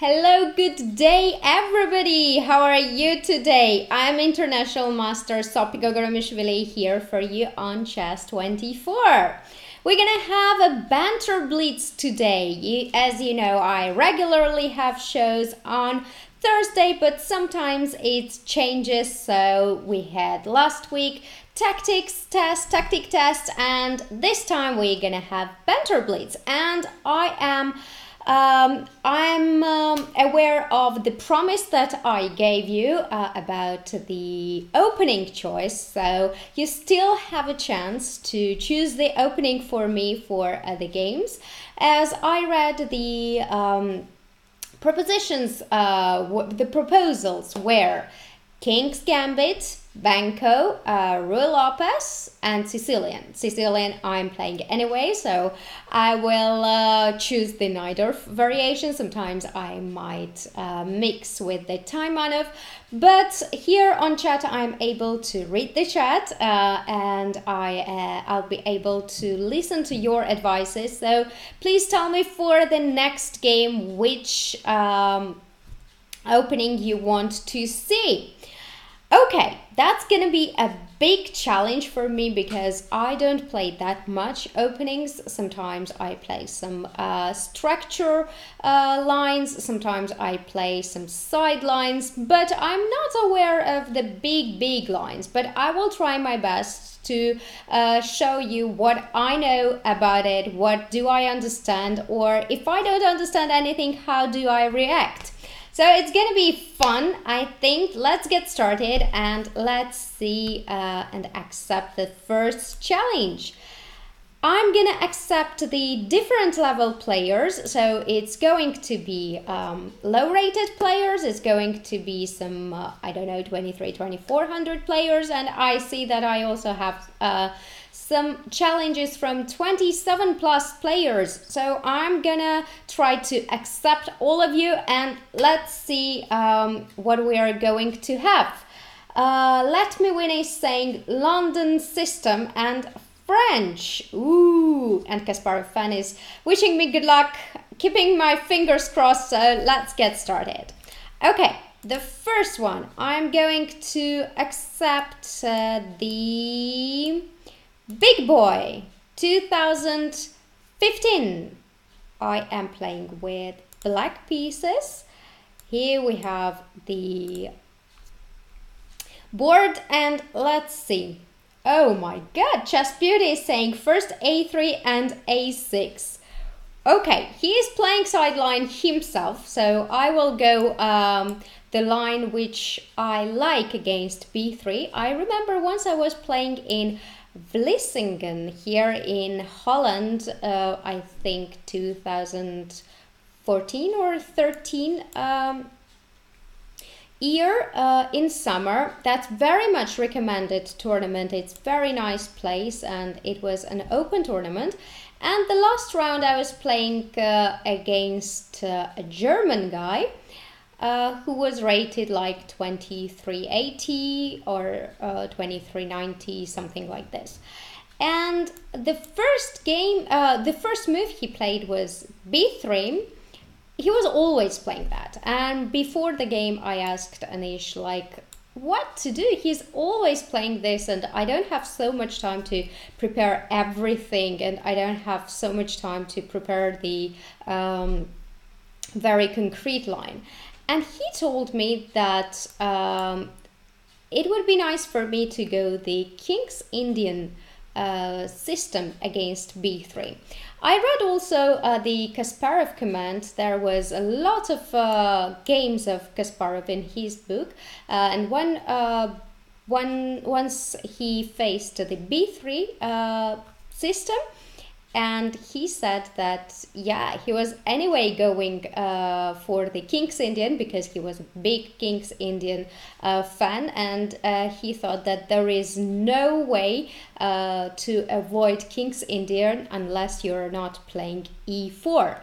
Hello, good day everybody! How are you today? I'm International Master Sopiko Guramishvili here for you on Chess 24. We're gonna have a Banter Blitz today. As you know, I regularly have shows on Thursday, but sometimes it changes. So we had last week tactic test, and this time we're gonna have Banter Blitz. And I'm aware of the promise that I gave you about the opening choice, so you still have a chance to choose the opening for me for the games. As I read the the proposals were King's Gambit, Banco, Rui Lopez, and Sicilian. Sicilian I'm playing anyway, so I will choose the Najdorf variation. Sometimes I might mix with the Taimanov, but here on chat I'm able to read the chat and I'll be able to listen to your advices. So please tell me for the next game which opening you want to see. Okay, that's gonna be a big challenge for me because I don't play that much openings. Sometimes I play some structure lines, sometimes I play some side lines, but I'm not aware of the big lines. But I will try my best to show you what I know about it, what do I understand, or if I don't understand anything, how do I react? So it's gonna be fun, I think. Let's get started and let's see and accept the first challenge. I'm gonna accept the different level players, so it's going to be low-rated players, it's going to be some, I don't know, 2400 players, and I see that I also have some challenges from 27 plus players. So I'm gonna try to accept all of you and let's see what we are going to have. Let Me Win is saying London system and French. Ooh, and Kasparov fan is wishing me good luck, keeping my fingers crossed, so let's get started. Okay, the first one, I'm going to accept the Big Boy 2015. I am playing with black pieces. Here we have the board and let's see. Oh my god, Chess Beauty is saying first A3 and A6. Okay, he is playing sideline himself, so I will go the line which I like against B3. I remember once I was playing in Vlissingen here in Holland, I think 2014 or 13 year in summer. That's very much recommended tournament. It's very nice place and it was an open tournament. And the last round I was playing against a German guy who was rated like 2380 or 2390, something like this. And the first game, the first move he played was B3. He was always playing that. And before the game, I asked Anish, like, what to do? He's always playing this and I don't have so much time to prepare everything and I don't have so much time to prepare the very concrete line. And he told me that it would be nice for me to go the King's Indian system against B3. I read also the Kasparov command. There was a lot of games of Kasparov in his book, and once he faced the B3 system, and he said that, yeah, he was anyway going for the King's Indian because he was a big King's Indian fan, and he thought that there is no way to avoid King's Indian unless you're not playing E4.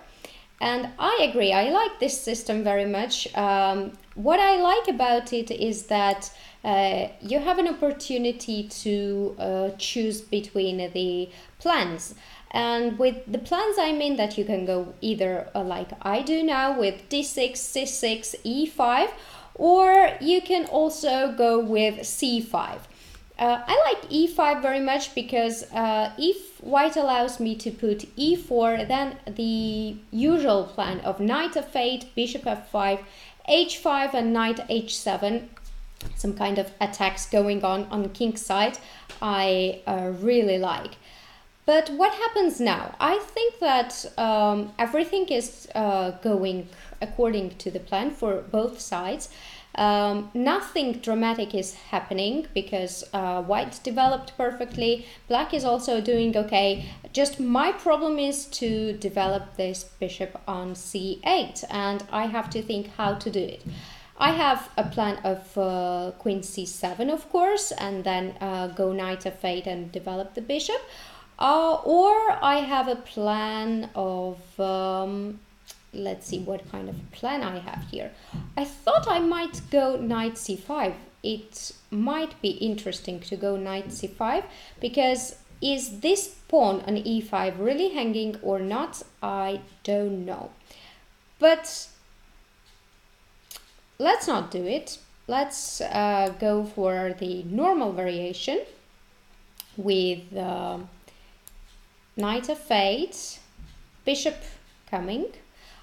And I agree, I like this system very much. What I like about it is that you have an opportunity to choose between the plans. And with the plans, I mean that you can go either like I do now with d6, c6, e5, or you can also go with c5. I like e5 very much because if white allows me to put e4, then the usual plan of knight f8, bishop f5, h5 and knight h7, some kind of attacks going on king's side, I really like. But what happens now? I think that everything is going according to the plan for both sides. Nothing dramatic is happening because white developed perfectly. Black is also doing okay. Just my problem is to develop this bishop on c8, and I have to think how to do it. I have a plan of queen c7, of course, and then go knight f8 and develop the bishop. Or I have a plan of, let's see what kind of plan I have here. I thought I might go knight c5. It might be interesting to go knight c5 because is this pawn on e5 really hanging or not? I don't know. But let's not do it. Let's go for the normal variation with knight f8, bishop coming.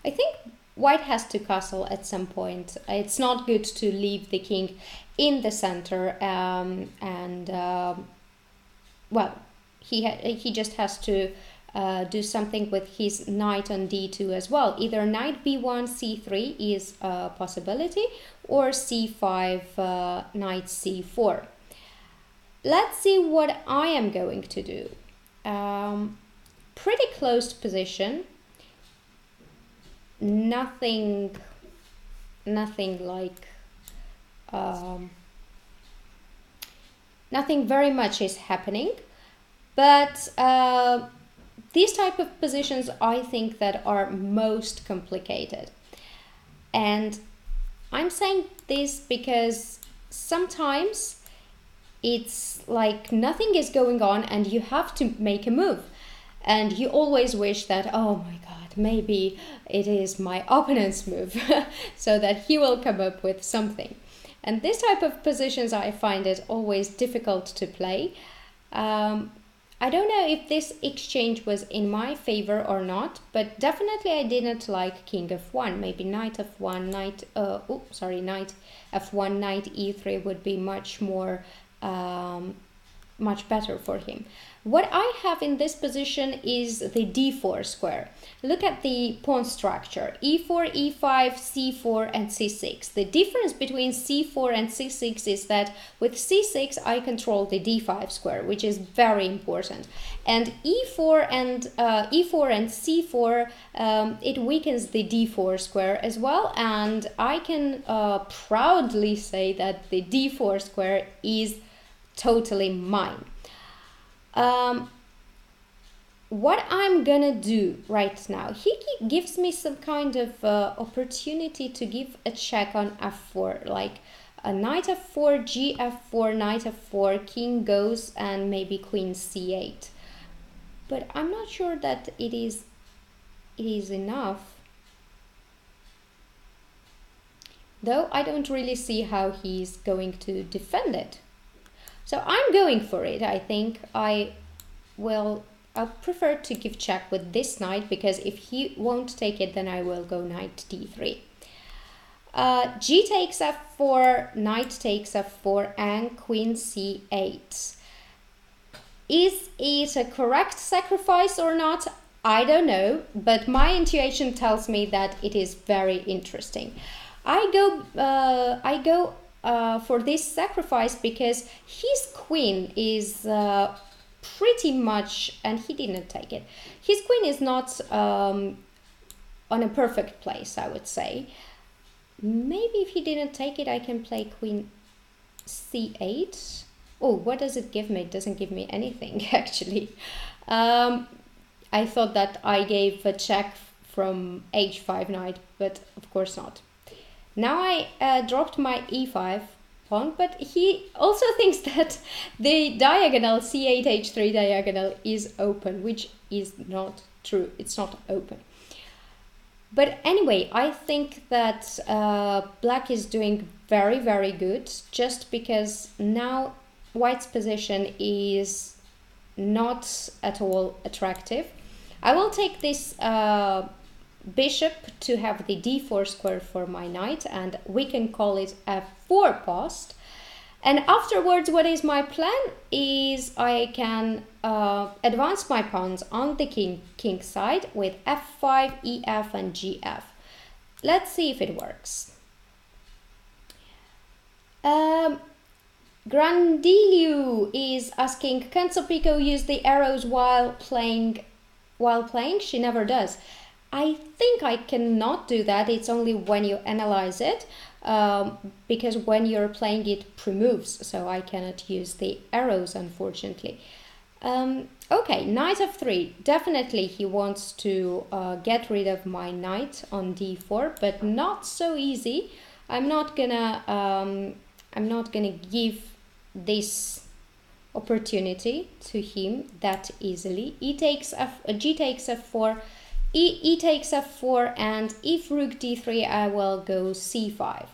I think white has to castle at some point. It's not good to leave the king in the center, well, he just has to do something with his knight on d2 as well. Either knight b1, c3 is a possibility, or c5, knight c4. Let's see what I am going to do. Pretty closed position. Nothing like nothing very much is happening, but these type of positions I think that are most complicated. And I'm saying this because sometimes it's like nothing is going on and you have to make a move. And you always wish that, oh my God, maybe it is my opponent's move so that he will come up with something. And this type of positions, I find it always difficult to play. I don't know if this exchange was in my favor or not, but definitely I didn't like king f1. Maybe knight f1, knight f1, knight e3 would be much more much better for him. What I have in this position is the d4 square. Look at the pawn structure: e4, e5, c4 and c6. The difference between c4 and c6 is that with c6 I control the d5 square, which is very important, and e4 and c4 it weakens the d4 square as well, and I can proudly say that the d4 square is totally mine. What I'm gonna do right now, he gives me some kind of opportunity to give a check on f4, like a knight f4, g f4, knight f4, king goes, and maybe queen c8. But I'm not sure that it is enough. Though I don't really see how he's going to defend it. So I'm going for it. I think I'll prefer to give check with this knight, because if he won't take it, then I will go knight d3. G takes f4, knight takes f4, and queen c8. Is it a correct sacrifice or not? I don't know, but my intuition tells me that it is very interesting. I go for this sacrifice because his queen is pretty much, and he didn't take it, his queen is not on a perfect place, I would say. Maybe if he didn't take it, I can play queen c8. Oh, what does it give me? It doesn't give me anything, actually. I thought that I gave a check from h5 knight, but of course not. Now I dropped my e5, pawn, but he also thinks that the diagonal c8 h3 diagonal is open, which is not true. It's not open. But anyway, I think that black is doing very, very good, just because now white's position is not at all attractive. I will take this bishop to have the d4 square for my knight, and we can call it f4 post. And afterwards, what is my plan is I can advance my pawns on the king side with f5, ef, and gf. Let's see if it works. Grandiliu is asking, can Sopiko use the arrows while playing? She never does. I think I cannot do that. It's only when you analyze it, because when you're playing it pre-moves, so I cannot use the arrows, unfortunately. Okay, knight f3. Definitely he wants to get rid of my knight on d4, but not so easy. I'm not gonna give this opportunity to him that easily. G takes f4. E takes f4, and if rook d3, I will go c5.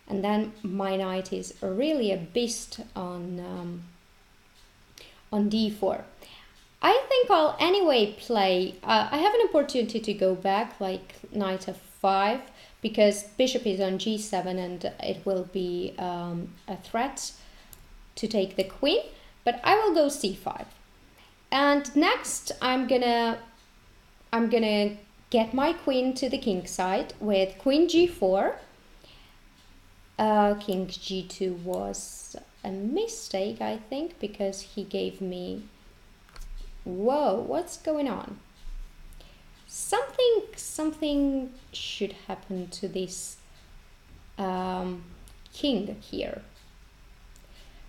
And then my knight is really a beast on d4. I think I'll anyway play, I have an opportunity to go back, like knight f5, because bishop is on g7 and it will be a threat to take the queen, but I will go c5. And next I'm gonna get my queen to the king side with queen g4. King g2 was a mistake, I think, because he gave me... Whoa, what's going on? Something should happen to this king here.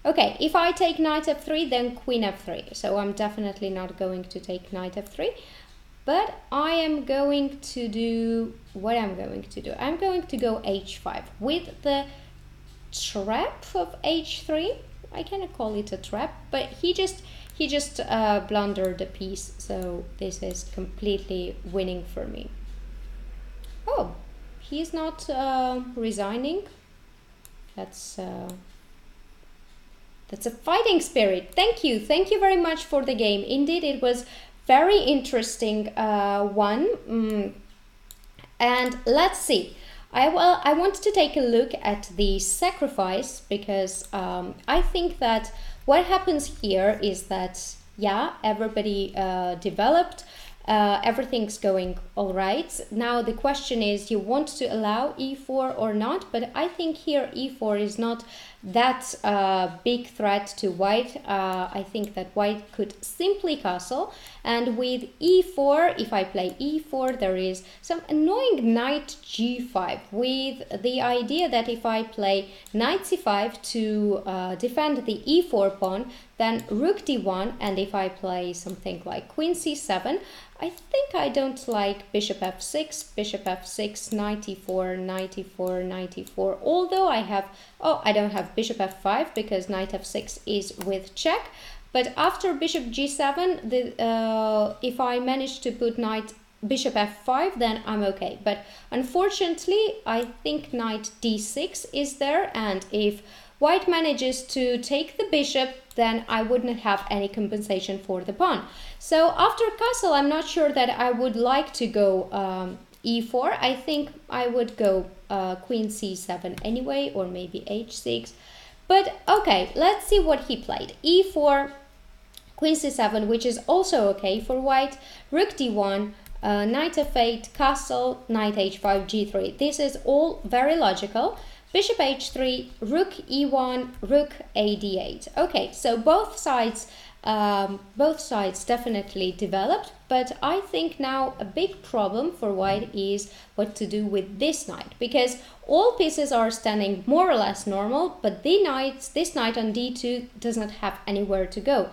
Okay, if I take knight f3, then queen f3. So I'm definitely not going to take knight f3. But I am going to do what I'm going to do. I'm going to go h5 with the trap of h3. I cannot call it a trap, but he just blundered a piece, so this is completely winning for me. Oh, he's not resigning. That's a fighting spirit. Thank you very much for the game. Indeed, it was very interesting one. And let's see. I wanted to take a look at the sacrifice, because I think that what happens here is that, yeah, everybody developed, everything's going all right. Now the question is, you want to allow e4 or not? But I think here e4 is not that big threat to white. I think that white could simply castle, and with e4, if I play e4, there is some annoying knight g5, with the idea that if I play knight c5 to defend the e4 pawn, then rook d1, and if I play something like queen c7, I think I don't like bishop f6, knight e4, knight e4, knight e4, although I have, I don't have bishop f5 because knight f6 is with check. But after bishop g7, if I manage to put bishop f5, then I'm okay. But unfortunately, I think knight d6 is there, and if white manages to take the bishop, then I wouldn't have any compensation for the pawn. So after castle, I'm not sure that I would like to go e4. I think I would go queen c7 anyway, or maybe h6. But okay, let's see what he played. e4, queen c7, which is also okay for white, rook d1, knight f8, castle, knight h5, g3. This is all very logical. Bishop h3, rook e1, rook a d8. Okay, so both sides definitely developed, but I think now a big problem for white is what to do with this knight, because all pieces are standing more or less normal, but this knight on d2 does not have anywhere to go.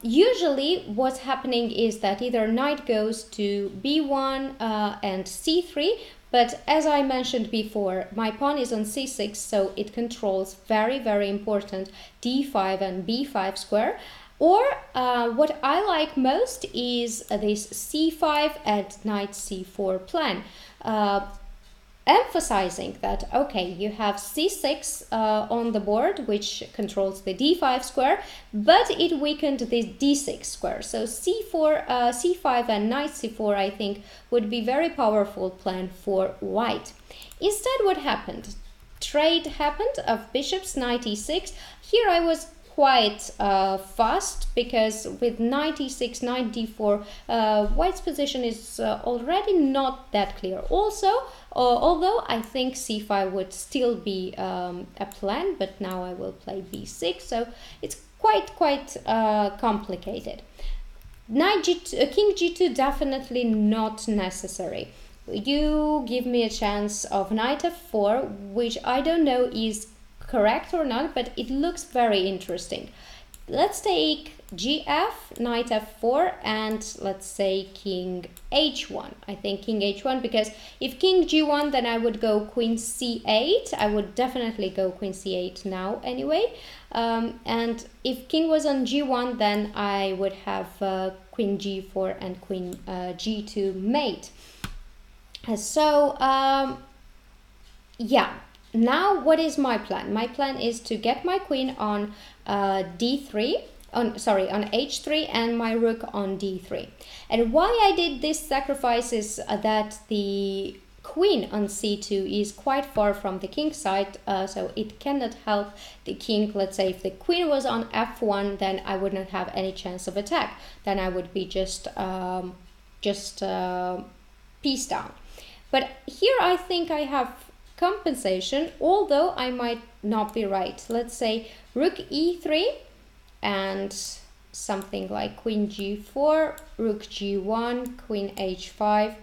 Usually what's happening is that either knight goes to b1 and c3, But as I mentioned before, my pawn is on c6, so it controls very, very important d5 and b5 square. Or what I like most is this c5 and knight c4 plan. Emphasizing that, okay, you have c6 on the board, which controls the d5 square, but it weakened the d6 square. So c4, c5 and knight c4, I think, would be very powerful plan for white. Instead, what happened? Trade happened of bishops, knight e6. Here I was quite fast, because with knight e6, knight d4, white's position is already not that clear. Also, although I think c5 would still be a plan, but now I will play b6, so it's quite complicated. Knight g2, king g2, definitely not necessary. You give me a chance of knight f4, which I don't know is correct or not, but it looks very interesting. Let's take gf, knight f4, and let's say king h1. I think king h1, because if king g1, then I would go queen c8. I would definitely go queen c8 now anyway. And if king was on g1, then I would have queen g4 and queen g2 mate. So yeah. Now, what is my plan? My plan is to get my queen on d3, on h3, and my rook on d3. And why I did this sacrifice is that the queen on c2 is quite far from the king side, so it cannot help the king. Let's say if the queen was on f1, then I would not have any chance of attack. Then I would be just piece down. But here I think I have compensation, although I might not be right. Let's say rook e3 and something like queen g4, rook g1, queen h5.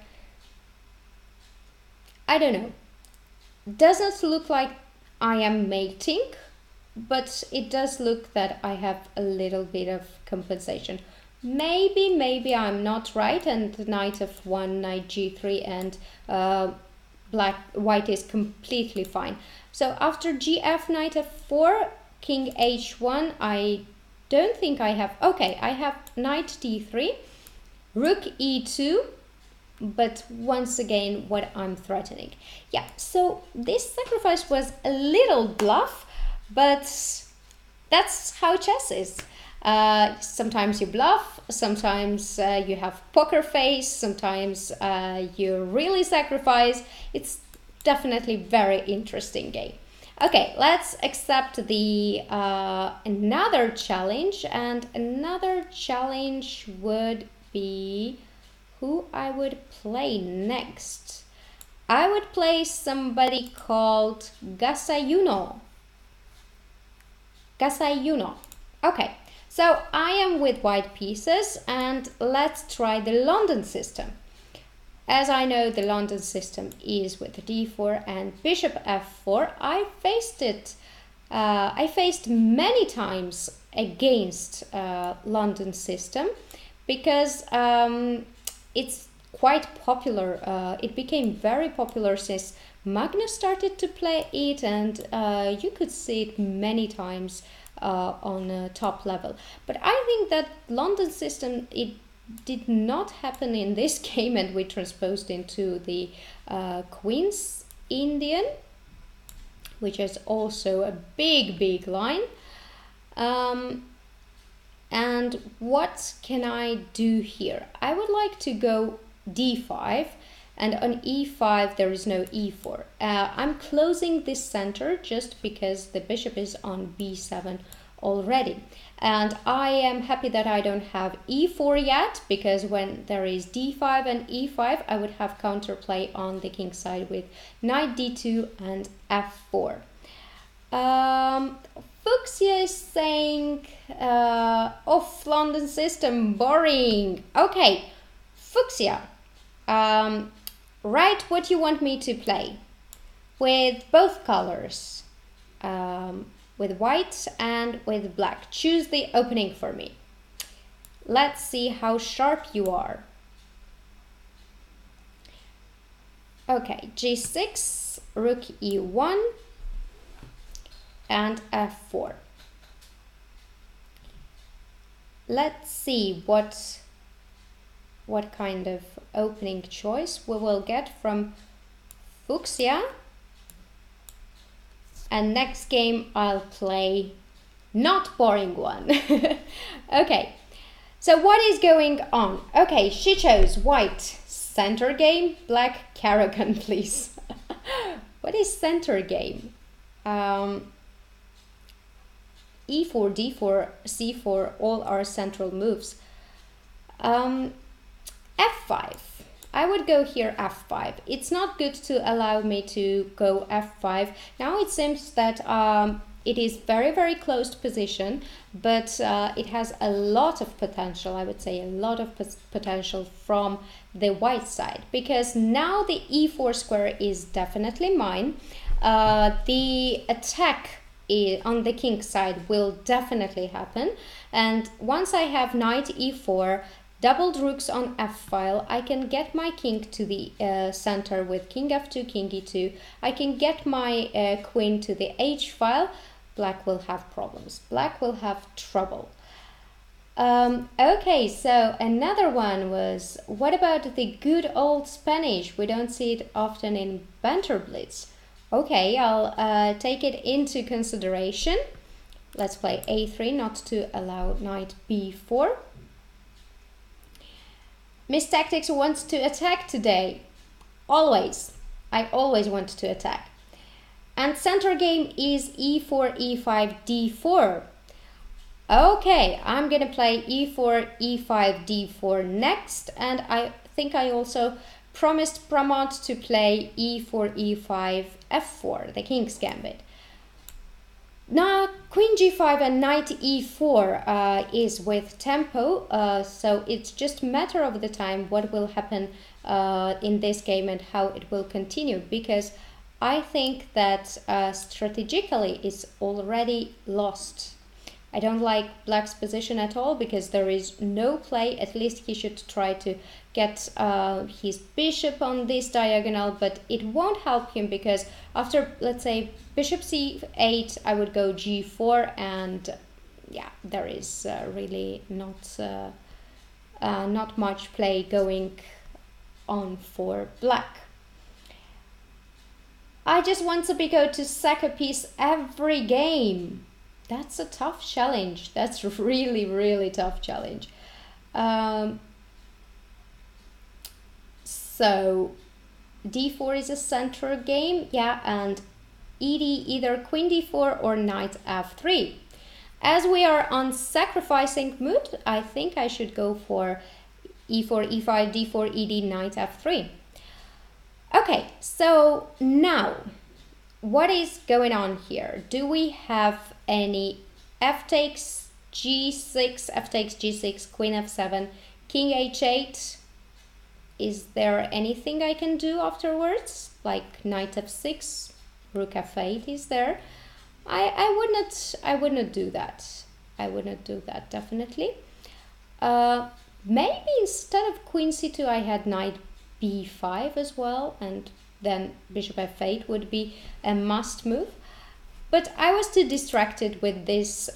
I don't know. Doesn't look like I am mating, but it does look that I have a little bit of compensation. Maybe I'm not right, and knight f1, knight g3, and white is completely fine. So after gf, knight f4, king h1, I don't think I have. Okay, I have knight d3, rook e2, but once again, what I'm threatening. Yeah, so this sacrifice was a little bluff, but that's how chess is. Sometimes you bluff, sometimes you have poker face, sometimes you really sacrifice. It's definitely very interesting game. Okay, let's accept the another challenge, and another challenge would be who I would play next. I would play somebody called Gasayuno. Okay. So I am with white pieces, and let's try the London system. As I know, the London system is with d4 and bishop f4. I faced it. I faced many times against London system because it's quite popular. It became very popular since Magnus started to play it, and you could see it many times on a top level. But I think that London system, it did not happen in this game, and we transposed into the Queen's Indian, which is also a big line. And what can I do here? I would like to go d5, and on e5 there is no e4. I'm closing this center just because the bishop is on b7 already, and I am happy that I don't have e4 yet, because when there is d5 and e5 I would have counterplay on the king side with knight d2 and f4. Fuchsia is saying off London system, boring. Okay, Fuchsia, write what you want me to play with both colors, with white and with black. Choose the opening for me. Let's see how sharp you are. Okay, g6, rook e1, and f4. Let's see what kind of opening choice we will get from Fuchsia. And next game I'll play not boring one. Okay, so what is going on? Okay, she chose white center game, black Karagan, please. What is center game? E4, D4, C4, all are central moves. F5. I would go here F5. It's not good to allow me to go F5. Now it seems that it is very closed position, but it has a lot of potential, I would say a lot of potential from the white side, because now the E4 square is definitely mine. The attack on the king side will definitely happen, and once I have knight E4, doubled rooks on F file, I can get my king to the center with king F2, king E2. I can get my queen to the H file. Black will have problems. Black will have trouble. Okay, so another one was, what about the good old Spanish? We don't see it often in Banter Blitz. Okay, I'll take it into consideration. Let's play A3, not to allow knight B4. Miss Tactics wants to attack today. Always. I always want to attack. And center game is E4, E5, D4. Okay, I'm gonna play E4, E5, D4 next. And I think I also promised Pramod to play E4, E5, F4, the King's Gambit. Now, Queen G5 and Knight E4 is with tempo, so it's just a matter of the time what will happen in this game and how it will continue, because I think that strategically it's already lost. I don't like Black's position at all, because there is no play. At least he should try to get his bishop on this diagonal, but it won't help him, because after, let's say, bishop c8, I would go g4, and yeah, there is really not much play going on for Black. I just want Sopiko to sack a piece every game. That's a tough challenge. That's really tough challenge. So d4 is a center game, yeah, and ed either queen d4 or knight f3. As we are on sacrificing mood, I think I should go for e4, e5, d4, ed, knight f3. Okay, so now what is going on here? Do we have any f takes g6, f takes g6, queen f7, king h8? Is there anything I can do afterwards? Like knight f6, rook f8 is there. I would not do that. I would not do that, definitely. Maybe instead of queen c2 I had knight b5 as well, and then bishop f8 would be a must move. But I was too distracted with this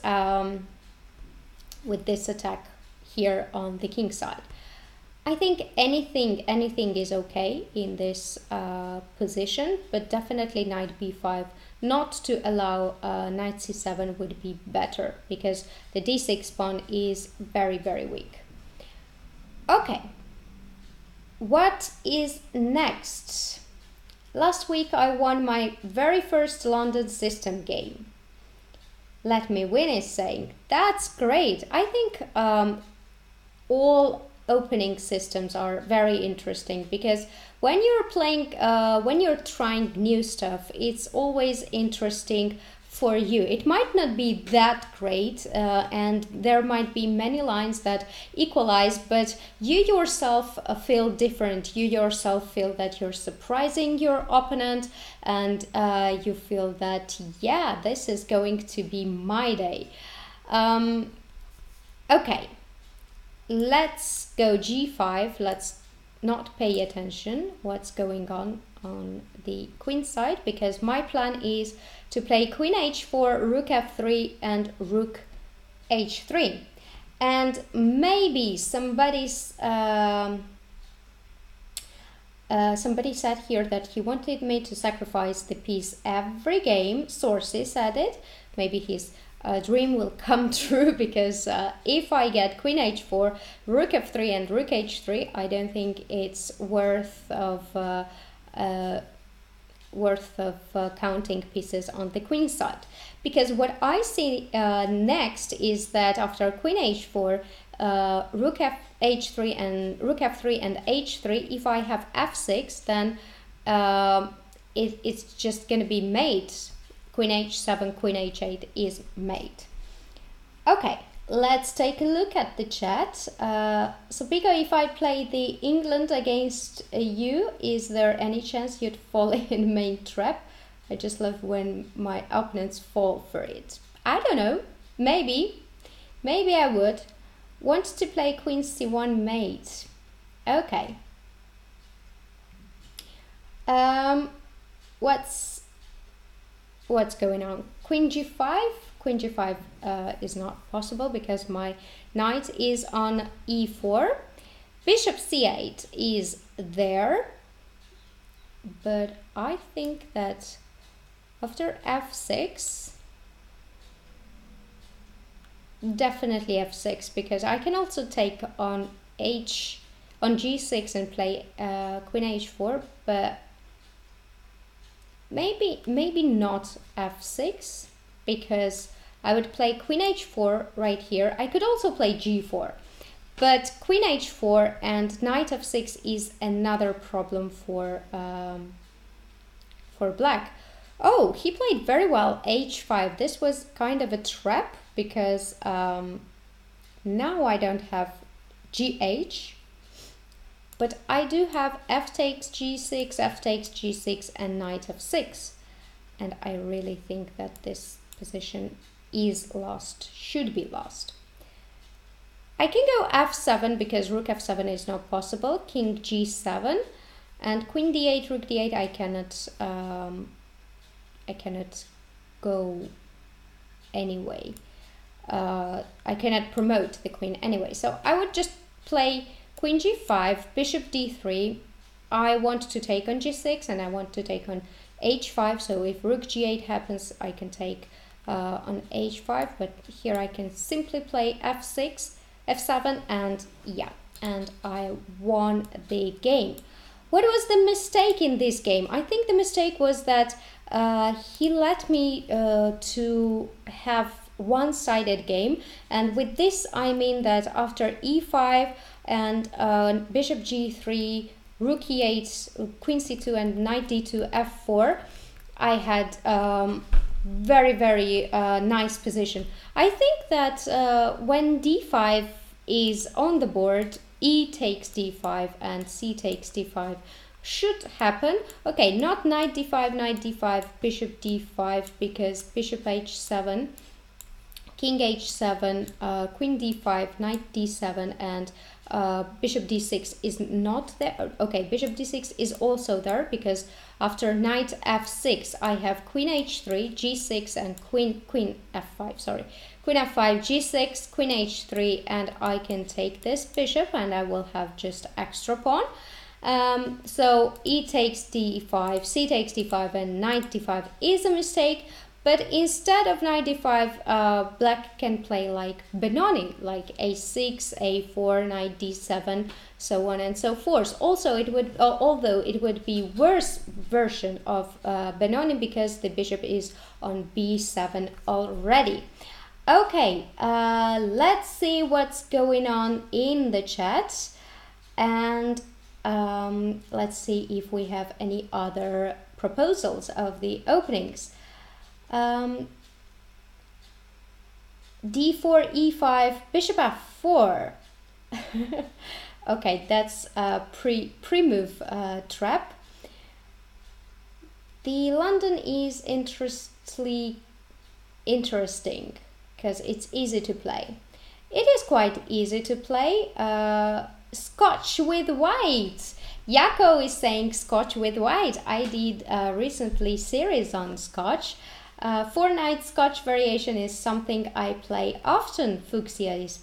attack here on the king side. I think anything is okay in this position, but definitely knight b5, not to allow knight c7 would be better, because the d6 pawn is very weak. Okay, what is next? Last week I won my very first London system game. Let me win is saying, that's great. I think all opening systems are very interesting, because when you're playing, when you're trying new stuff, it's always interesting for you. It might not be that great, and there might be many lines that equalize, but you yourself feel different. You yourself feel that you're surprising your opponent, and you feel that, yeah, this is going to be my day. Okay. Let's go g5. Let's not pay attention what's going on on the queen side, because my plan is to play queen h4, rook f3 and rook h3. And maybe somebody said here that he wanted me to sacrifice the piece every game. Sources said it. Maybe his dream will come true, because if I get queen h4, rook f3 and rook h3, I don't think it's worth of counting pieces on the queen side. Because what I see next is that after queen h4, rook h3 and rook f3 and h3, if I have f6, then it's just going to be mate. Queen h7, queen h8 is mate. Okay, let's take a look at the chat. Sopiko, if I play the England against you, is there any chance you'd fall in main trap? I just love when my opponents fall for it. I don't know. Maybe I would. Want to play queen c1 mate. Okay. What's going on? Queen g5? Queen g5 is not possible because my knight is on e4. Bishop c8 is there. But I think that after f6, definitely f6, because I can also take on g6 and play queen h4, but maybe not f6, because I would play queen h4 right here. I could also play g4, but queen h4 and knight f6 is another problem for black. Oh, he played very well h5. This was kind of a trap, because now I don't have gh, but I do have f takes g6, f takes g6 and knight f6, and I really think that this position is lost, should be lost. I can go f7 because rook f7 is not possible, king g7, and queen d8, rook d8 I cannot go anyway. I cannot promote the queen anyway, so I would just play queen g5, bishop d3. I want to take on g6 and I want to take on h5, so if rook g8 happens, I can take on h5, but here I can simply play f6, f7, and yeah, and I won the game. What was the mistake in this game? I think the mistake was that he let me to have one-sided game, and with this I mean that after e5 and bishop g3, rook e8, queen c2 and knight d2, f4, I had very nice position. I think that when d5 is on the board, e takes d5 and c takes d5 should happen. Okay, not knight d5, bishop d5, because bishop h7, king h7, queen d5, knight d7, and bishop d6 is not there. Okay, bishop d6 is also there, because after knight f6 I have queen h3, g6 and queen f5, sorry, queen f5, g6, queen h3, and I can take this bishop and I will have just extra pawn. So e takes d5, c takes d5, and knight d5 is a mistake. But instead of knight d5, black can play like Benoni, like a6, a4, knight d7, so on and so forth. Also, it would, although it would be worse version of Benoni, because the bishop is on b7 already. Okay, let's see what's going on in the chat, and let's see if we have any other proposals of the openings. D4, E5, bishop F4. Okay, that's a pre-move trap. The London is interesting because it's easy to play. It is quite easy to play. Scotch with white. Yako is saying Scotch with white. I did recently series on Scotch. 4-night Scotch variation is something I play often, Fuchsia is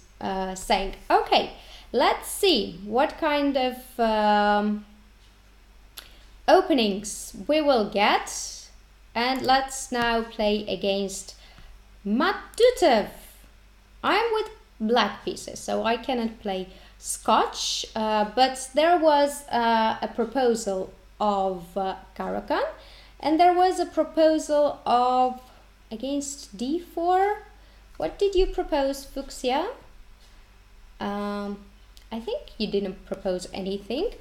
saying. Okay, let's see what kind of openings we will get. And let's now play against Matutev. I'm with black pieces, so I cannot play Scotch, but there was a proposal of Caracan, and there was a proposal of against d4. What did you propose, Fuchsia? I think you didn't propose anything,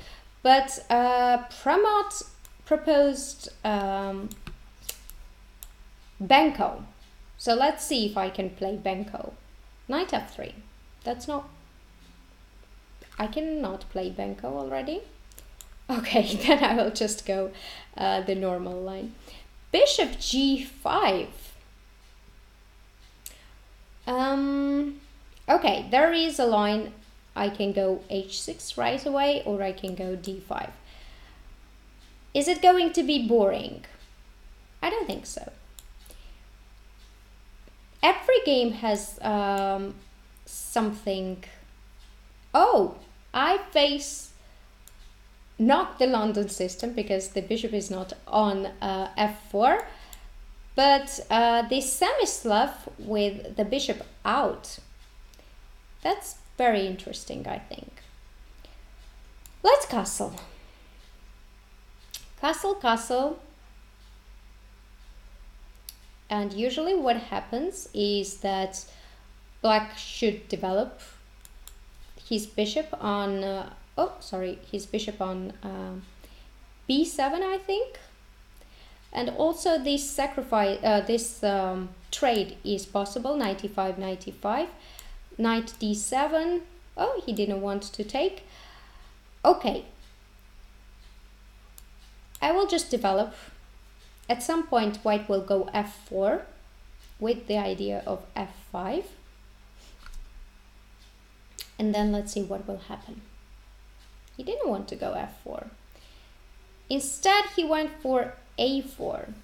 but Pramod proposed Benko. So let's see if I can play Benko. Knight f3. That's not... I cannot play Benko already. Okay, then I will just go the normal line. Bishop g5. Okay, there is a line. I can go h6 right away, or I can go d5. Is it going to be boring? I don't think so. Every game has something... Oh, I face not the London system because the bishop is not on f4, but the Semi-Slav with the bishop out. That's very interesting, I think. Let's castle. Castle, castle. And usually what happens is that black should develop his bishop on, his bishop on b7, I think. And also this sacrifice, trade is possible, knight e5, knight e5, knight d7. Oh, he didn't want to take. Okay. I will just develop. At some point, white will go f4 with the idea of f5. And then let's see what will happen. He didn't want to go f4. Instead, he went for a4.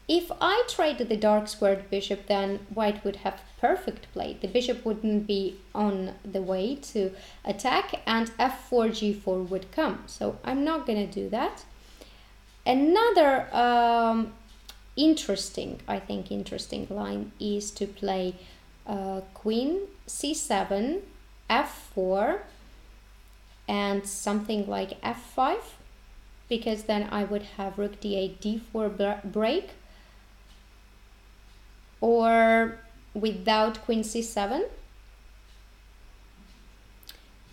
If I traded the dark squared bishop, then white would have perfect play. The bishop wouldn't be on the way to attack, and f4, g4 would come. So I'm not going to do that. Another interesting line is to play queen c7, f4, and something like f5, because then I would have rook d8, d4 break, or without queen c7.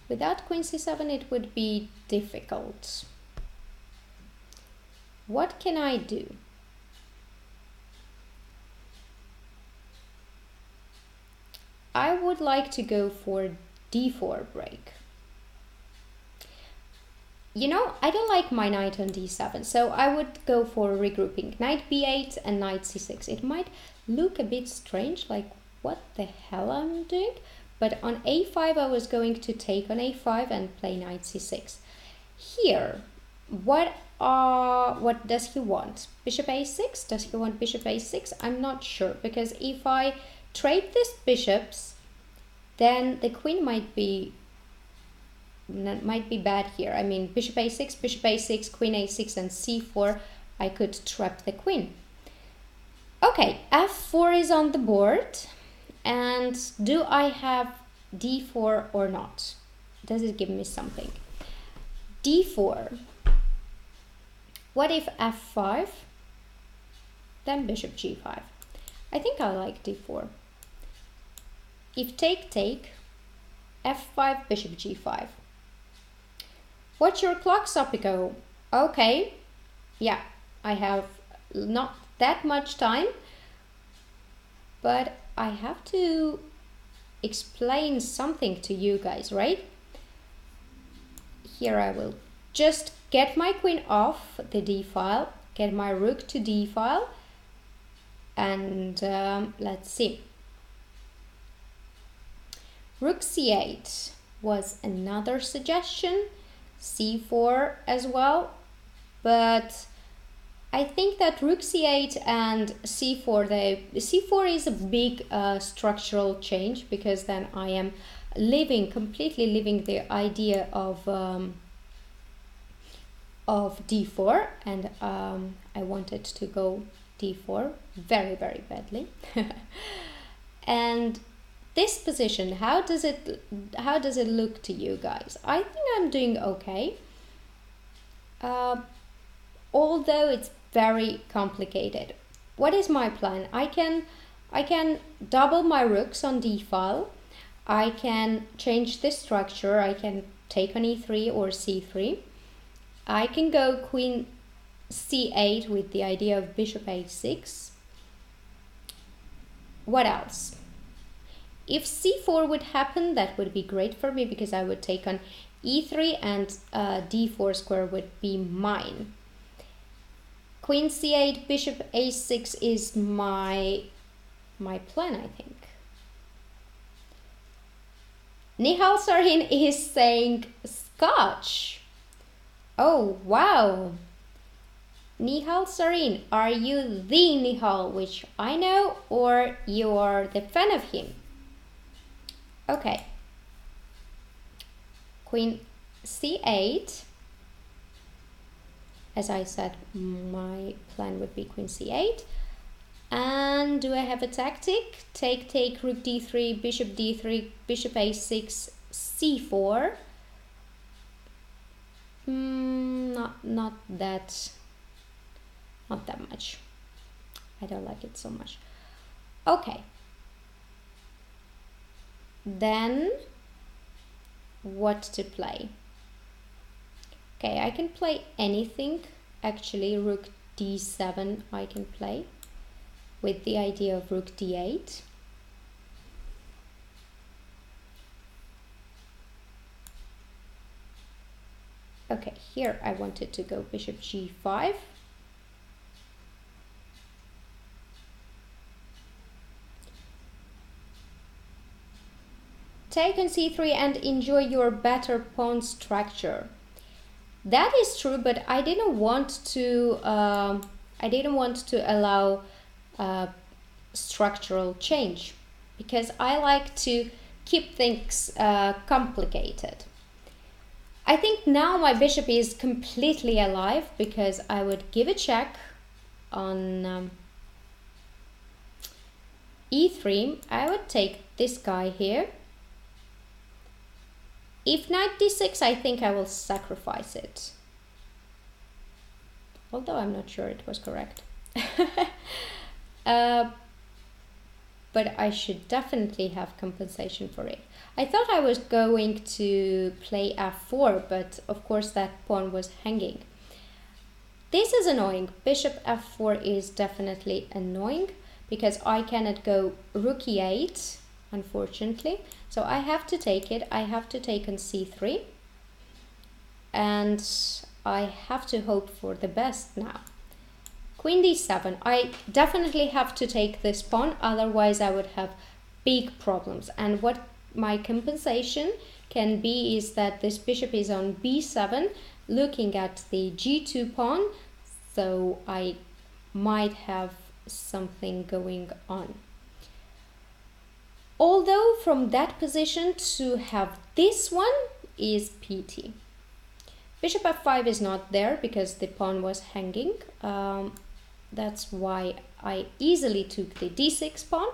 Without queen c7 it would be difficult. What can I do? I would like to go for d4 break. You know, I don't like my knight on d7, so I would go for regrouping. Knight b8 and knight c6. It might look a bit strange, like what the hell I'm doing, but on a5 I was going to take on a5 and play knight c6. Here, what does he want? Bishop a6? Does he want bishop a6? I'm not sure, because if I trade these bishops, then the queen might be bad here. I mean, bishop a6, queen a6, and c4, I could trap the queen. Okay, f4 is on the board, and do I have d4 or not? Does it give me something? d4. What if f5? Then bishop g5. I think I like d4. If take, f5, bishop g5. What's your clock, Sopiko? Okay, yeah, I have not that much time, but I have to explain something to you guys, right? Here I will just get my queen off the d file, get my rook to d file, and let's see. Rook c8 was another suggestion. c4 as well, but I think that rook c8 and c4, c4 is a big structural change, because then I am completely leaving the idea of d4, and I wanted to go d4 very, very badly. And this position, how does it look to you guys? I think I'm doing okay, although it's very complicated. What is my plan? I can double my rooks on d file. I can change the structure. I can take on e3 or c3. I can go queen c8 with the idea of bishop a6. What else? If c4 would happen, that would be great for me, because I would take on e3 and d4 square would be mine. Queen c8, bishop a6 is my plan, I think. Nihal Sarhin is saying Scotch. Oh, wow. Nihal Sarhin, are you the Nihal which I know, or you are the fan of him? Okay. Queen c8. As I said, my plan would be queen c8. And do I have a tactic? Take, rook d3, bishop d3, bishop a6, c4. Not that much. I don't like it so much. Okay. Then what to play? Okay, I can play anything. Actually, rook d7 I can play with the idea of rook d8. Okay, here I wanted to go bishop g5. Take on c3 and enjoy your better pawn structure. That is true, but I didn't want to allow structural change, because I like to keep things complicated. I think now my bishop is completely alive, because I would give a check on e3. I would take this guy here. If knight d6, I think I will sacrifice it. Although I'm not sure it was correct. But I should definitely have compensation for it. I thought I was going to play f4, but of course that pawn was hanging. This is annoying. Bishop f4 is definitely annoying, because I cannot go rook e8, unfortunately. So I have to take it. I have to take on c3. And I have to hope for the best now. Queen d7. I definitely have to take this pawn, otherwise I would have big problems. And what my compensation can be is that this bishop is on b7, looking at the g2 pawn, so I might have something going on. Although from that position to have this one is PT. Bishop f5 is not there because the pawn was hanging. That's why I easily took the d6 pawn.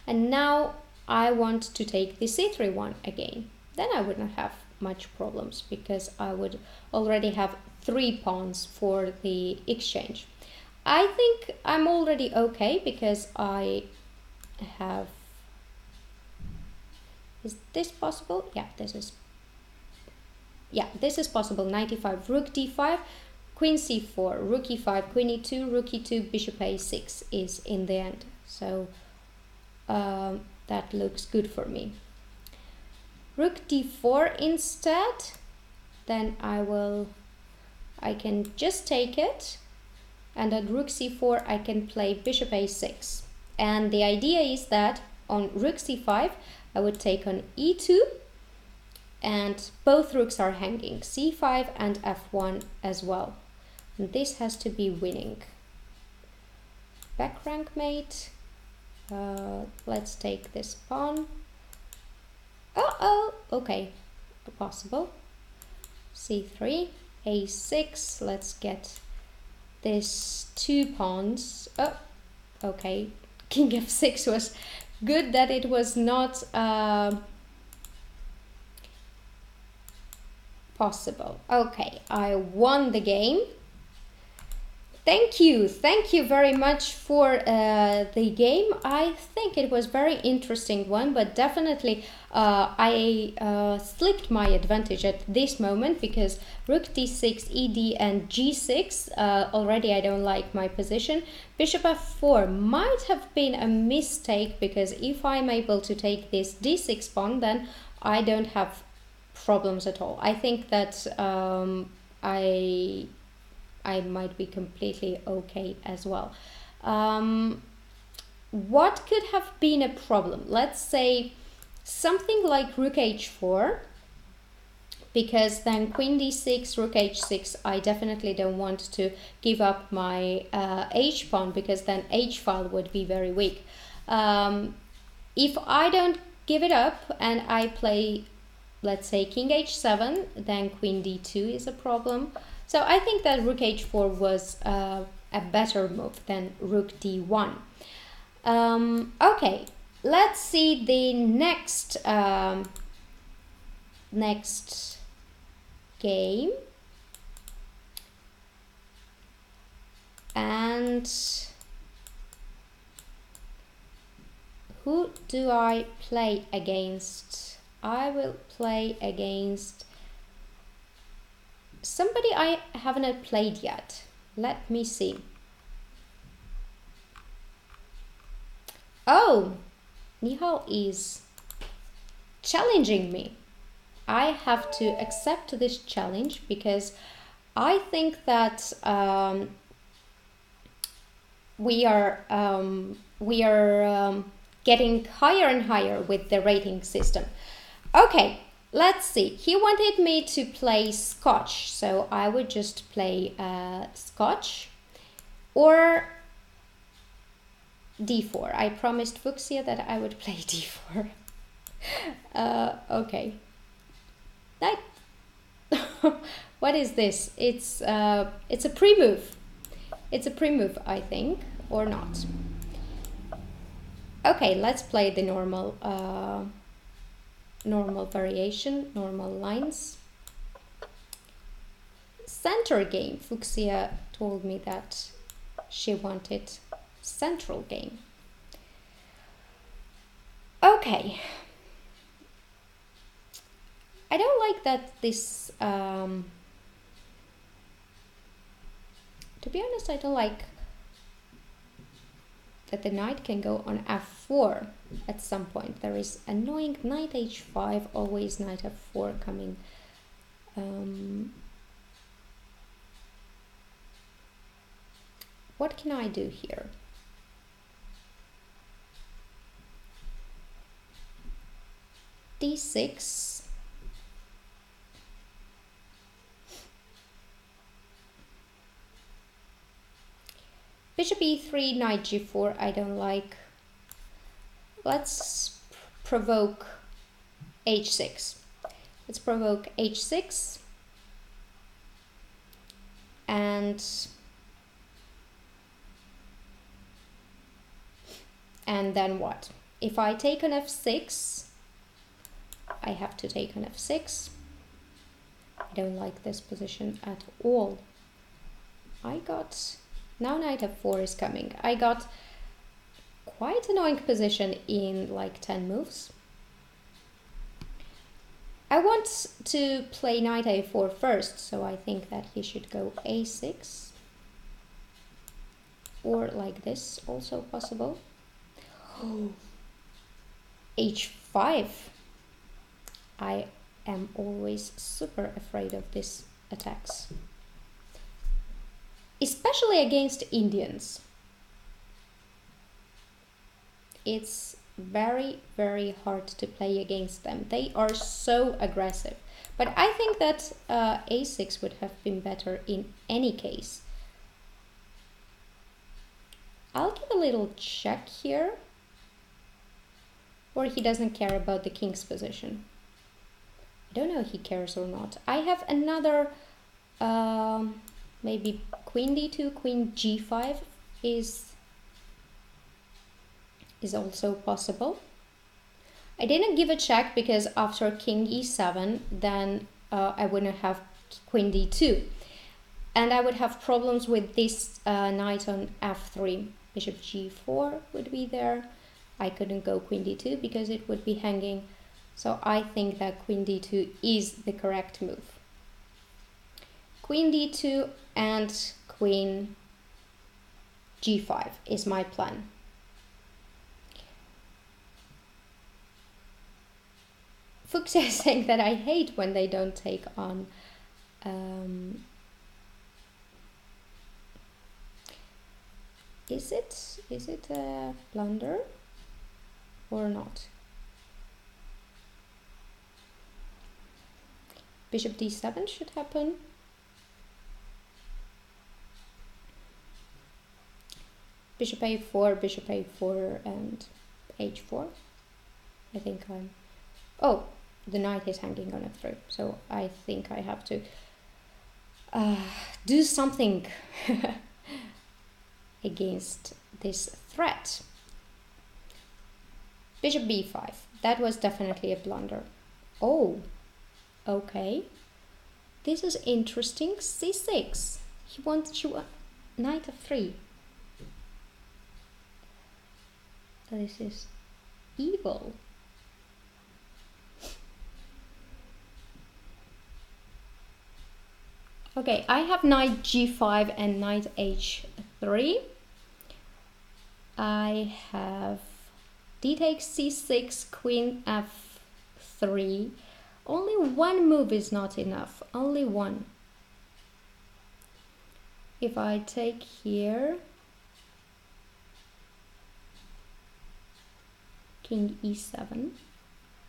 And now I want to take the c3 one again. Then I wouldn't have much problems, because I would already have 3 pawns for the exchange. I think I'm already okay, because I have... Is this possible? Yeah, this is... Yeah, this is possible. 95, rook d5, queen c4, rook e5, queen e2, rook e2, bishop a6 is in the end. So that looks good for me. Rook d4 instead, then I can just take it, and on rook c4 I can play bishop a6. And the idea is that on rook c5 I would take on e2, and both rooks are hanging, c5 and f1 as well. And this has to be winning. Back rank mate. Let's take this pawn. Okay, possible. c3, a6. Let's get this 2 pawns. Oh, okay. King f6 was good that it was not possible. Okay, I won the game. Thank you very much for the game. I think it was very interesting one, but definitely I slipped my advantage at this moment because rook d6, ed and g6, already I don't like my position. Bishop f4 might have been a mistake because if I'm able to take this d6 pawn, then I don't have problems at all. I think that I might be completely okay as well. What could have been a problem? Let's say something like rook h4, because then queen d6, rook h6, I definitely don't want to give up my h pawn, because then h file would be very weak. If I don't give it up and I play, let's say, king h7, then queen d2 is a problem. So I think that rook h4 was a better move than rook d1. Okay, let's see the next next game. And who do I play against? I will play against somebody I haven't played yet. Let me see. Oh, Nihal is challenging me. I have to accept this challenge because I think that we are getting higher and higher with the rating system. Okay. Let's see, he wanted me to play Scotch, so I would just play Scotch or d4. I promised Fuchsia that I would play d4. Okay. That what is this? It's a pre-move. It's a pre-move, I think, or not. Okay, let's play the normal normal variation, normal lines. Center game. Fuchsia told me that she wanted central game. Okay. I don't like that this, to be honest, I don't like that the knight can go on f4 at some point. There is annoying knight h5, always knight f4 coming. What can I do here? d6. Bishop e3, knight g4, I don't like. Let's provoke h6. Let's provoke h6. And then what? If I take on f6, I have to take on f6. I don't like this position at all. Now knight f4 is coming. I got quite annoying position in like 10 moves. I want to play knight a4 first, so I think that he should go a6. Or like this, also possible. Oh. h5. I am always super afraid of these attacks. Especially against Indians. It's very, very hard to play against them. They are so aggressive. But I think that a6 would have been better in any case. I'll give a little check here. Or he doesn't care about the king's position. I don't know if he cares or not. I have another, maybe queen d2, queen g5 is also possible. I didn't give a check because after king e7, then I wouldn't have queen d2. And I would have problems with this knight on f3. Bishop g4 would be there. I couldn't go queen d2 because it would be hanging. So I think that queen d2 is the correct move. Queen d2 and queen g5 is my plan. Fuchs is saying that I hate when they don't take on is it a blunder or not? Bishop d7 should happen. Bishop a4, and h4. I think I'm... Oh, the knight is hanging on f3, so I think I have to do something against this threat. Bishop b5. That was definitely a blunder. Oh, okay. This is interesting. c6. He wants to knight f3. This is evil. Okay, I have knight g5 and knight h3. I have d takes c6, queen f3. Only one move is not enough, only one. If I take here, king e7,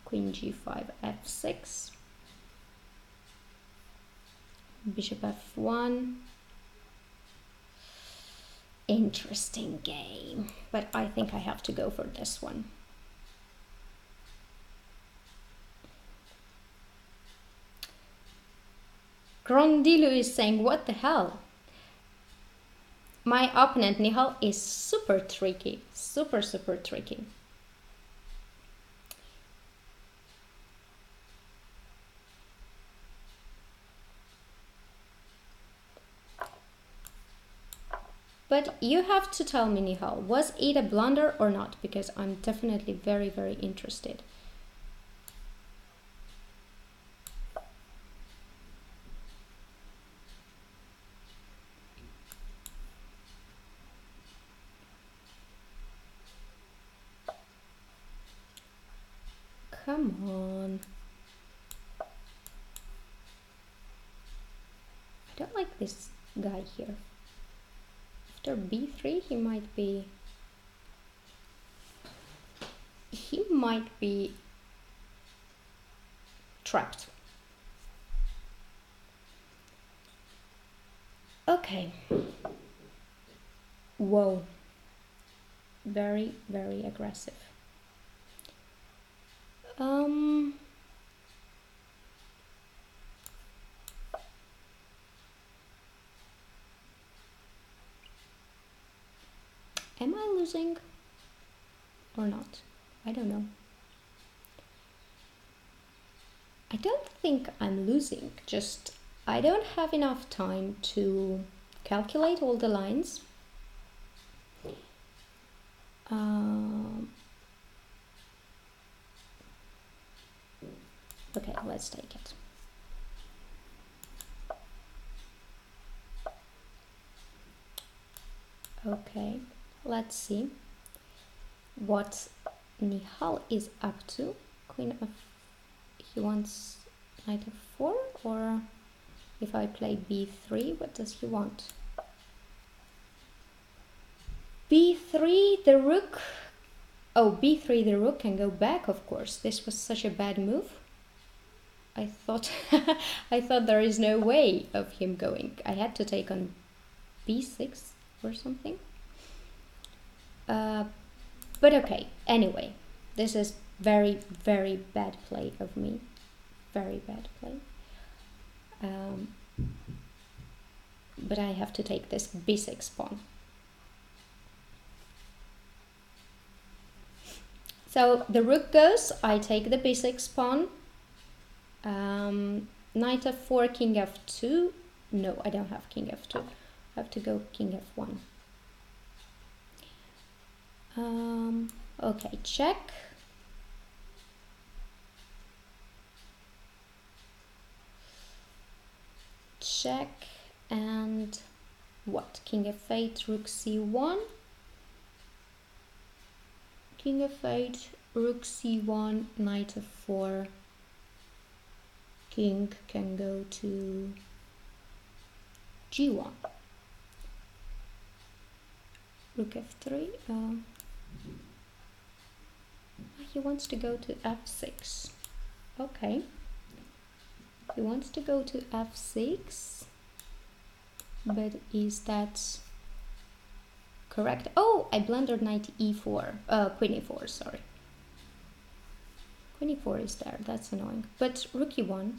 queen g5, f6, bishop f1. Interesting game, but I think I have to go for this one. Grondilu is saying, what the hell? My opponent Nihal is super tricky, super tricky. But you have to tell me, Nihal, was it a blunder or not? Because I'm definitely very, very interested. Come on. I don't like this guy here. After b3 he might be trapped. Okay. Whoa. Very, very aggressive. Am I losing or not? I don't know. I don't think I'm losing, just I don't have enough time to calculate all the lines. Okay, let's take it. Okay, let's see what Nihal is up to. Queen of... he wants knight f4, or if I play b3, what does he want? b3, the rook. Oh, b3, the rook can go back, of course. This was such a bad move. I thought I thought there is no way of him going. I had to take on b6 or something. But okay, anyway, this is very, very bad play of me. Very bad play. But I have to take this b6 pawn. So the rook goes, I take the b6 pawn. Knight f4, king f2. No, I don't have king f2. I have to go king f1. Okay, check. Check, and what? King f8, rook c1. King f8, rook c1, knight f4. King can go to g1. Rook f3. He wants to go to f6. Okay. He wants to go to f6. But is that correct? Oh, I blundered knight e4. Queen e4, sorry. Queen e4 is there. That's annoying. But rook e1.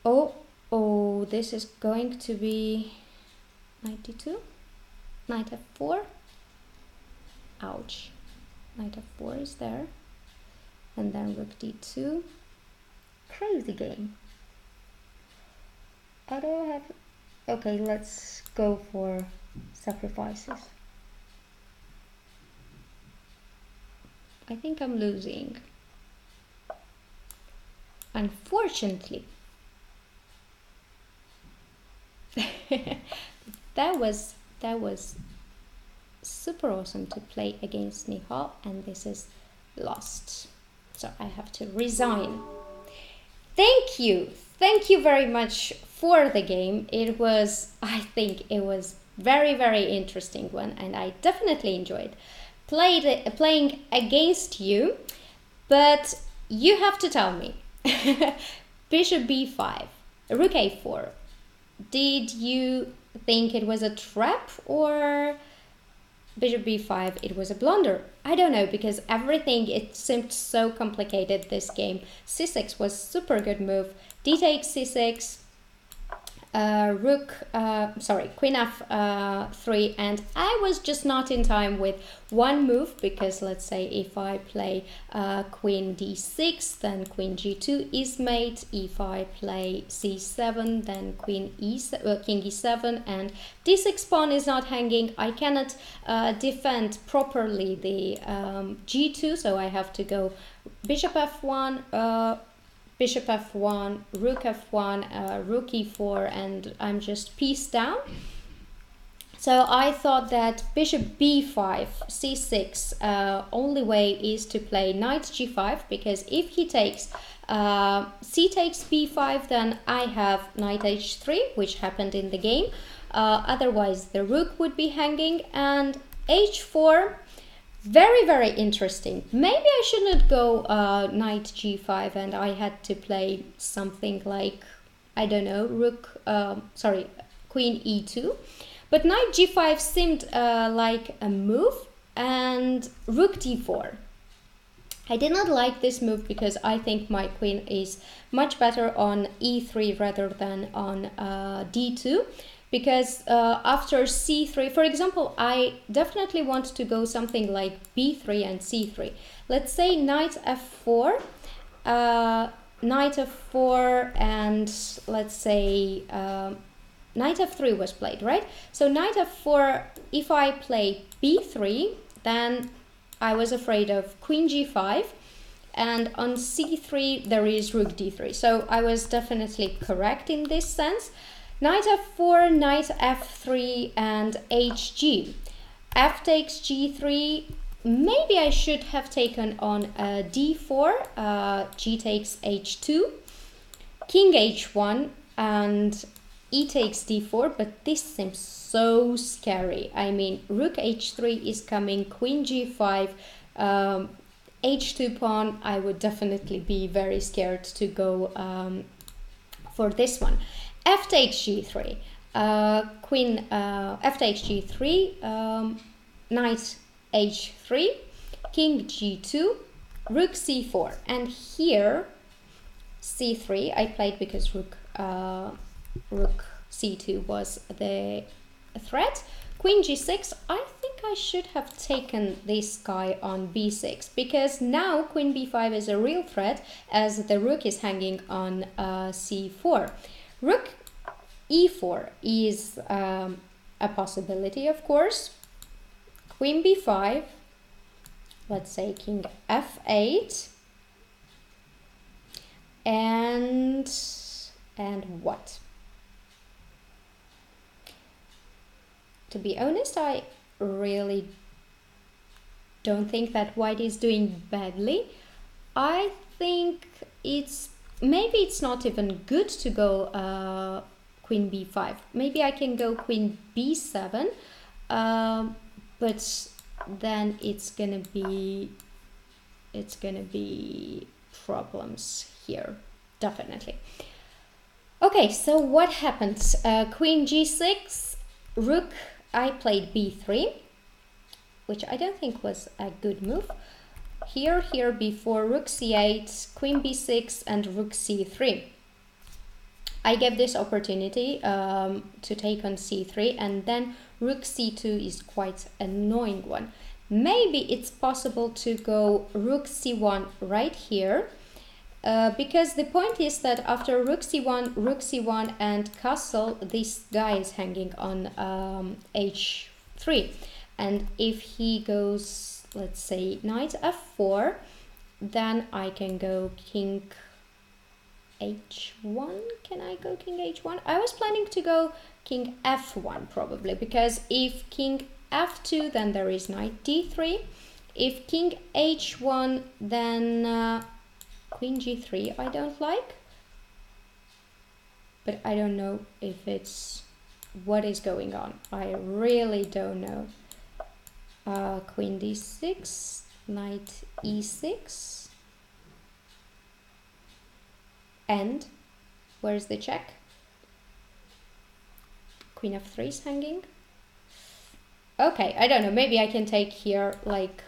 Oh, this is going to be knight d2. Knight f4. Ouch. Knight f4 is there. And then rook d2. Crazy game. I don't have... Okay, let's go for sacrifices. I think I'm losing. Unfortunately. That was super awesome to play against Nihal, and this is lost. So I have to resign. Thank you very much for the game. It was, I think it was very, very interesting one, and I definitely enjoyed playing against you. But you have to tell me, bishop b5, rook a4. Did you think it was a trap, or bishop b5 it was a blunder? I don't know, because everything, it seemed so complicated, this game. c6 was super good move. D takes c6, queen f3, and I was just not in time with one move, because let's say if I play queen d6, then queen g2 is mate. If I play c7, then king e7, and d6 pawn is not hanging. I cannot defend properly the g2, so I have to go bishop f1, bishop f1, rook f1, rook e4, and I'm just pieced down. So I thought that bishop b5, c6, only way is to play knight g5, because if he takes c takes b5, then I have knight h3, which happened in the game. Otherwise the rook would be hanging, and h4. Very, very interesting. Maybe I should not go knight g5, and I had to play something like, I don't know, queen e2. But knight g5 seemed like a move, and rook d4. I did not like this move, because I think my queen is much better on e3 rather than on d2. Because after c3, for example, I definitely want to go something like b3 and c3. Let's say knight f4, and let's say knight f3 was played, right? So knight f4, if I play b3, then I was afraid of queen g5, and on c3 there is rook d3. So I was definitely correct in this sense. Knight f4, knight f3, and hg. F takes g3. Maybe I should have taken on d4. G takes h2. King h1, and e takes d4, but this seems so scary. I mean, rook h3 is coming, queen g5, h2 pawn. I would definitely be very scared to go for this one. F takes g3, queen f takes g3, knight h3, king g2, rook c4, and here c3 I played because rook c2 was the threat. Queen g6, I think I should have taken this guy on b6, because now queen b5 is a real threat as the rook is hanging on c4. Rook e4 is a possibility, of course. Queen b5, let's say king f8, and what? To be honest, I really don't think that white is doing badly. I think maybe it's not even good to go queen b5. Maybe I can go queen b7, but then it's gonna be problems here, definitely. Okay, so what happens? Queen g6, rook, I played b3, which I don't think was a good move. Here before rook c8, queen b6, and rook c3. I gave this opportunity to take on c3, and then rook c2 is quite an annoying one. Maybe it's possible to go rook c1 right here, because the point is that after rook c1 and castle, this guy is hanging on h3, and if he goes, let's say, knight f4, then I can go king h1. Can I go king h1? I was planning to go king f1 probably, because if king f2, then there is knight d3. If king h1, then queen g3 I don't like, but I don't know if it's what is going on. I really don't know. Queen d6, knight e6, and where's the check? Queen f3 is hanging. Okay, I don't know, maybe I can take here like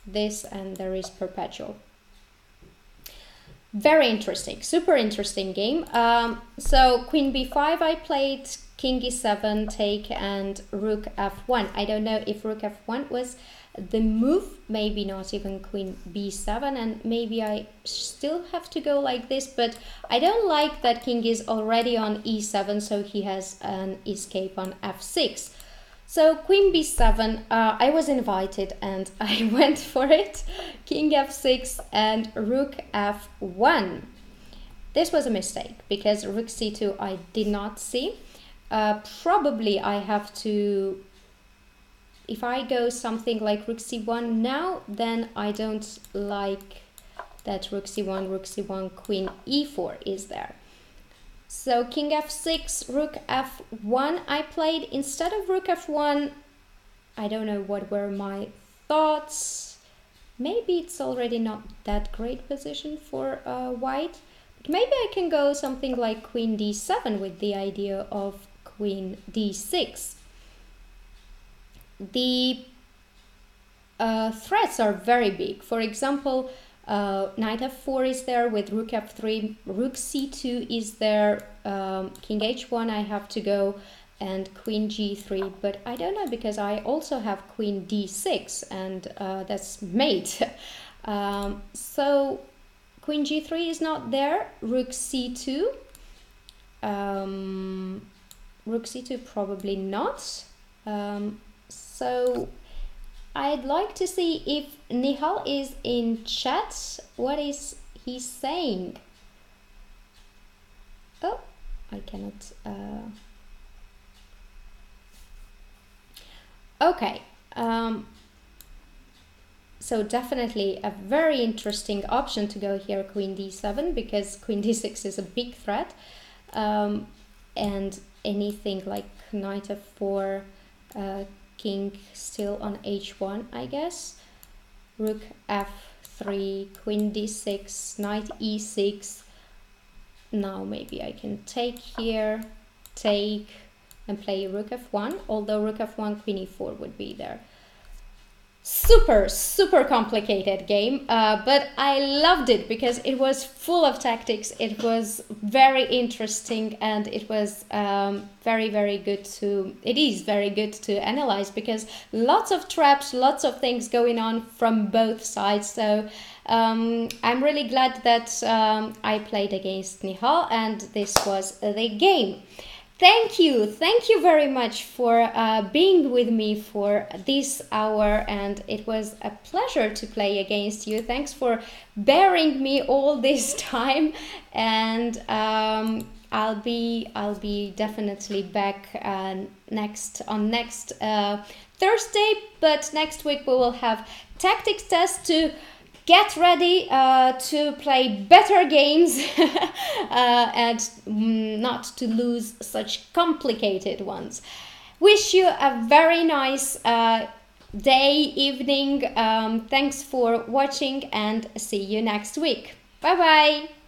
this and there is perpetual. Very interesting, super interesting game. So queen b5 I played, king e7 take, and rook f1. I don't know if rook f1 was the move, maybe not even queen b7, and maybe I still have to go like this, but I don't like that king is already on e7, so he has an escape on f6. So queen b7, I was invited and I went for it. King f6 and rook f1. This was a mistake because rook c2 I did not see. Probably I have to, if I go something like rook c1 now, then I don't like that rook c1, queen e4 is there. So king f6, rook f1 I played. Instead of rook f1, I don't know what were my thoughts. Maybe it's already not that great position for white. But maybe I can go something like queen d7 with the idea of queen d6. The threats are very big. For example, knight f4 is there with rook f3, rook c2 is there, king h1 I have to go, and queen g3, but I don't know because I also have queen d6 and that's mate. So queen g3 is not there, rook c2, probably not. So I'd like to see if Nihal is in chat. What is he saying? Oh, I cannot. Okay. So definitely a very interesting option to go here, queen d7, because queen d6 is a big threat. and anything like knight f4, king still on h1, I guess. Rook f3, queen d6, knight e6. Now maybe I can take here, take, and play rook f1, although rook f1, queen e4 would be there. Super complicated game, but I loved it because it was full of tactics. It was very interesting, and it was very good to, it is very good to analyze, because lots of traps, lots of things going on from both sides. So I'm really glad that I played against Nihal, and this was the game. Thank you very much for being with me for this hour, and it was a pleasure to play against you. Thanks for bearing me all this time, and I'll be definitely back next Thursday, but next week we will have tactics test to get ready to play better games and not to lose such complicated ones. Wish you a very nice day, evening. Thanks for watching, and see you next week. Bye bye.